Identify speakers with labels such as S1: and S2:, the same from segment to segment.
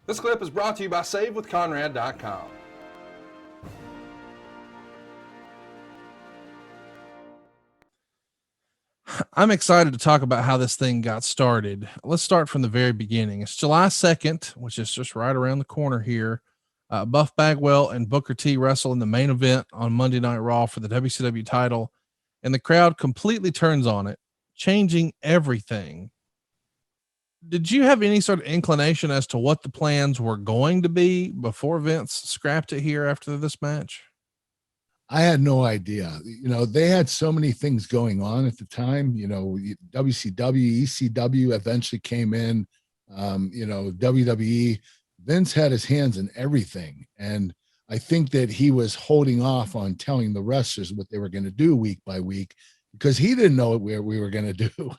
S1: This clip is brought to you by SaveWithConrad.com.
S2: I'm excited to talk about how this thing got started. Let's start from the very beginning. It's July 2nd, which is just right around the corner here. Buff Bagwell and Booker T wrestle in the main event on Monday Night Raw for the WCW title, and the crowd completely turns on it, changing everything. Did you have any sort of inclination as to what the plans were going to be before Vince scrapped it here after this match?
S3: I had no idea. They had so many things going on at the time. WCW, ECW eventually came in. WWE. Vince had his hands in everything. And I think that he was holding off on telling the wrestlers what they were going to do week by week because he didn't know what we were going to do.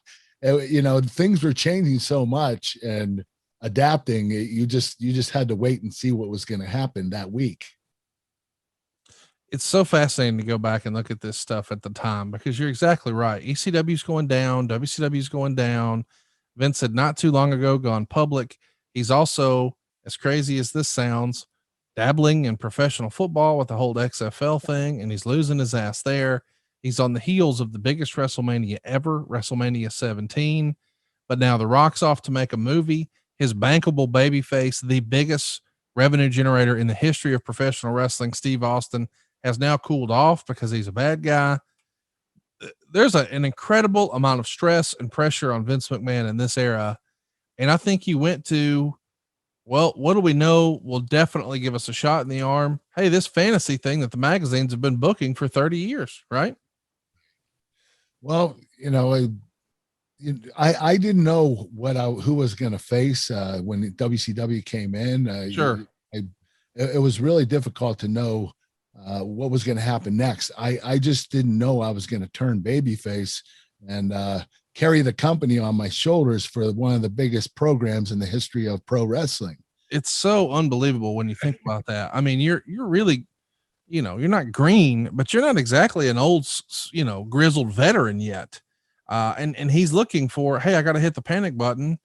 S3: Things were changing so much and adapting. You just had to wait and see what was going to happen that week.
S2: It's so fascinating to go back and look at this stuff at the time because you're exactly right. ECW's going down, WCW's going down. Vince had not too long ago gone public. He's also, as crazy as this sounds, dabbling in professional football with the whole XFL thing, and he's losing his ass there. He's on the heels of the biggest WrestleMania ever, WrestleMania 17. But now The Rock's off to make a movie. His bankable babyface, the biggest revenue generator in the history of professional wrestling, Steve Austin, has now cooled off because he's a bad guy. There's an incredible amount of stress and pressure on Vince McMahon in this era. And I think he went to, well, what do we know will definitely give us a shot in the arm? Hey, this fantasy thing that the magazines have been booking for 30 years, right?
S3: Well, I didn't know who was going to face when WCW came in.
S2: Sure.
S3: It was really difficult to know what was going to happen next. I just didn't know I was going to turn babyface and carry the company on my shoulders for one of the biggest programs in the history of pro wrestling.
S2: It's so unbelievable when you think about that. I mean, you're really, you're not green, but you're not exactly an old, grizzled veteran yet. And he's looking for, hey, I got to hit the panic button.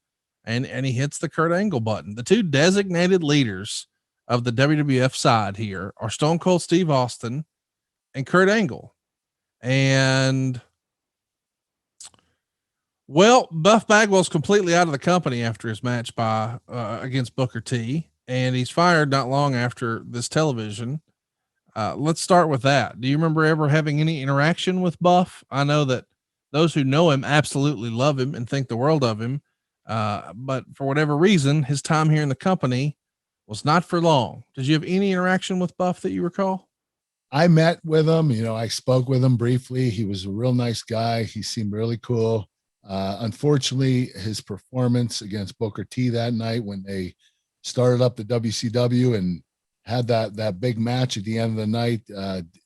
S2: And he hits the Kurt Angle button. The two designated leaders of the WWF side here are Stone Cold Steve Austin and Kurt Angle. And well, Buff Bagwell's completely out of the company after his match against Booker T, and he's fired not long after this television. Let's start with that. Do you remember ever having any interaction with Buff? I know that those who know him absolutely love him and think the world of him. But for whatever reason, his time here in the company was not for long. Did you have any interaction with Buff that you recall?
S3: I met with him. I spoke with him briefly. He was a real nice guy. He seemed really cool. Unfortunately, his performance against Booker T that night when they started up the WCW and had that big match at the end of the night,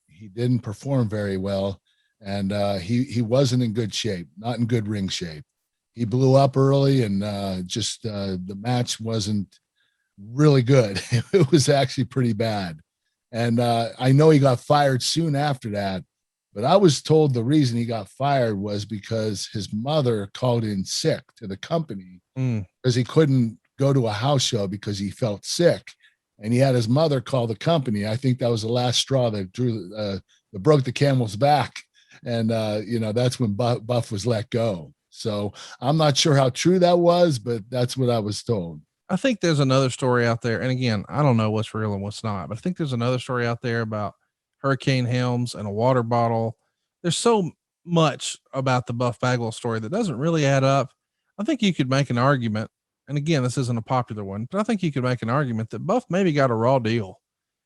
S3: he didn't perform very well. And he wasn't in good shape, not in good ring shape. He blew up early and the match wasn't really good. It was actually pretty bad. And I know he got fired soon after that, but I was told the reason he got fired was because his mother called in sick to the company because he couldn't go to a house show because he felt sick. And he had his mother call the company. I think that was the last straw that that broke the camel's back. And, that's when Buff was let go. So I'm not sure how true that was, but that's what I was told.
S2: I think there's another story out there. And again, I don't know what's real and what's not, but I think there's another story out there about Hurricane Helms and a water bottle. There's so much about the Buff Bagwell story that doesn't really add up. I think you could make an argument. And again, this isn't a popular one, but I think you could make an argument that Buff maybe got a raw deal.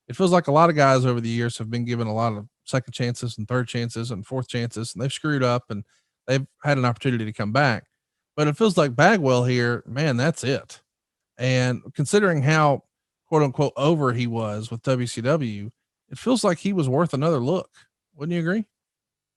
S2: It feels like a lot of guys over the years have been given a lot of second chances and third chances and fourth chances, and they've screwed up and they've had an opportunity to come back. But it feels like Bagwell here, man, that's it. And considering how quote unquote over he was with WCW, it feels like he was worth another look. Wouldn't you agree?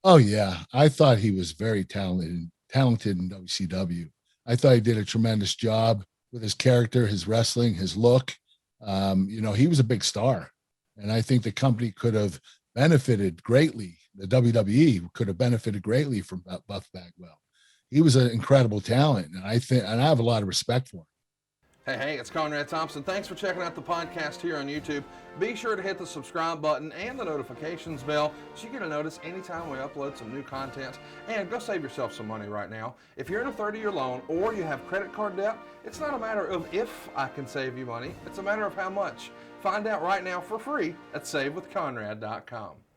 S3: Oh yeah. I thought he was very talented in WCW. I thought he did a tremendous job with his character, his wrestling, his look. He was a big star, and I think the company could have benefited greatly. The WWE could have benefited greatly from Buff Bagwell. He was an incredible talent, and I have a lot of respect for him.
S1: Hey, it's Conrad Thompson. Thanks for checking out the podcast here on YouTube. Be sure to hit the subscribe button and the notifications bell so you get a notice anytime we upload some new content. And go save yourself some money right now. If you're in a 30-year loan or you have credit card debt, it's not a matter of if I can save you money. It's a matter of how much. Find out right now for free at SaveWithConrad.com.